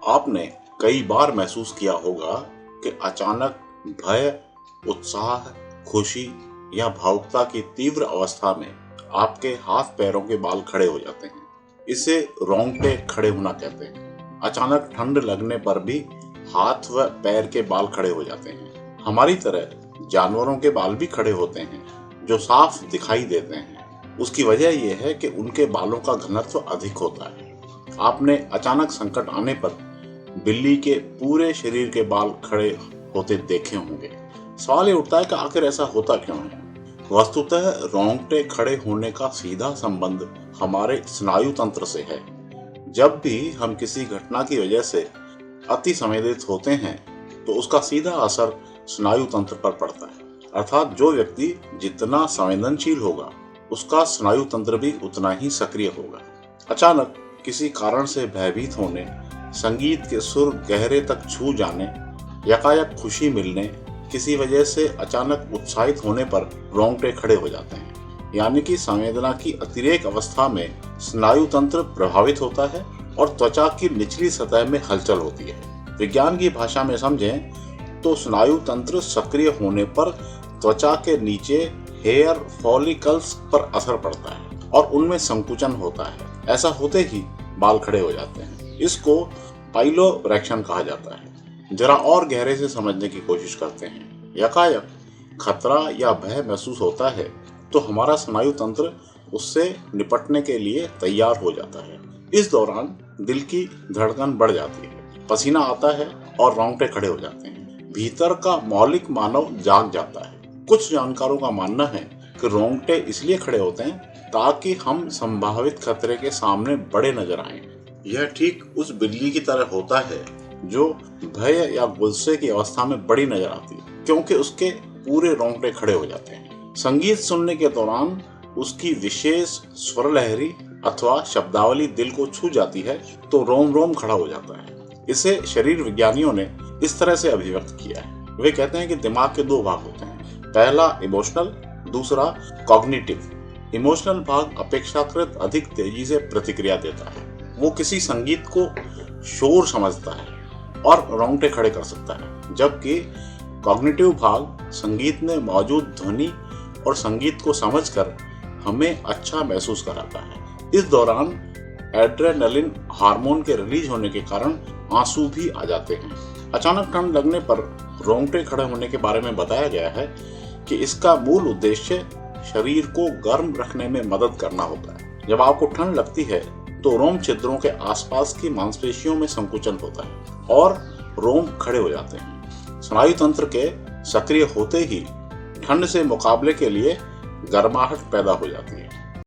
आपने कई बार महसूस किया होगा कि अचानक भय, उत्साह, खुशी या भावुकता की तीव्र अवस्था में आपके हाथ पैरों के बाल खड़े हो जाते हैं। इसे रोंगटे खड़े होना कहते हैं। अचानक ठंड लगने पर भी हाथ व पैर के बाल खड़े हो जाते हैं। हमारी तरह जानवरों के बाल भी खड़े होते हैं जो साफ दिखाई देते हैं। उसकी वजह यह है कि उनके बालों का घनत्व अधिक होता है। आपने अचानक संकट आने पर बिल्ली के पूरे शरीर के बाल खड़े होते देखे होंगे। सवाल ये उठता है कि आखिर ऐसा होता क्यों है? वस्तुतः रोंगटे खड़े होने का सीधा संबंध हमारे स्नायु तंत्र से है। जब भी हम किसी घटना की वजह से अति संवेदित होते हैं तो उसका सीधा असर स्नायु तंत्र पर पड़ता है। अर्थात जो व्यक्ति जितना संवेदनशील होगा उसका स्नायु तंत्र भी उतना ही सक्रिय होगा। अचानक किसी कारण से भयभीत होने, संगीत के सुर गहरे तक छू जाने, यकायक खुशी मिलने, किसी वजह से अचानक उत्साहित होने पर रोंगटे खड़े हो जाते हैं। यानी कि संवेदना की अतिरेक अवस्था में स्नायु तंत्र प्रभावित होता है और त्वचा की निचली सतह में हलचल होती है। विज्ञान की भाषा में समझें तो स्नायु तंत्र सक्रिय होने पर त्वचा के नीचे हेयर फॉलिकल्स पर असर पड़ता है और उनमें संकुचन होता है। ऐसा होते ही बाल खड़े हो जाते हैं। इसको पाइलोरेक्शन कहा जाता है। जरा और गहरे से समझने की कोशिश करते हैं। यकायक खतरा या भय महसूस होता है तो हमारा स्नायु तंत्र उससे निपटने के लिए तैयार हो जाता है। इस दौरान दिल की धड़कन बढ़ जाती है, पसीना आता है और रोंगटे खड़े हो जाते हैं। भीतर का मौलिक मानव जाग जाता है। कुछ जानकारों का मानना है कि रोंगटे इसलिए खड़े होते हैं ताकि हम संभावित खतरे के सामने बड़े नजर आएं। यह ठीक उस बिल्ली की तरह होता है जो भय या गुस्से की अवस्था में बड़ी नजर आती है, क्योंकि उसके पूरे रोंगटे खड़े हो जाते हैं। संगीत सुनने के दौरान उसकी विशेष स्वर लहरी अथवा शब्दावली दिल को छू जाती है तो रोम रोम खड़ा हो जाता है। इसे शरीर विज्ञानियों ने इस तरह से अभिव्यक्त किया है। वे कहते हैं कि दिमाग के दो भाग होते हैं, पहला इमोशनल, दूसरा कॉग्निटिव। इमोशनल भाग अपेक्षाकृत अधिक तेजी से प्रतिक्रिया देता है। वो किसी संगीत को शोर समझता है और रोंगटे खड़े कर सकता है, जबकि कॉग्निटिव भाग संगीत में मौजूद ध्वनि और संगीत को समझकर हमें अच्छा महसूस कराता है। इस दौरान एड्रेनलिन हार्मोन के रिलीज होने के कारण आंसू भी आ जाते हैं। अचानक ठंड लगने पर रोंगटे खड़े होने के बारे में बताया गया है कि इसका मूल उद्देश्य शरीर को गर्म रखने में मदद करना होता है। जब आपको ठंड लगती है तो रोम छिद्रों के आसपास की मांसपेशियों में संकुचन होता है और रोम खड़े हो जाते हैं। स्नायु तंत्र के सक्रिय होते ही ठंड से मुकाबले के लिए गर्माहट पैदा हो जाती है।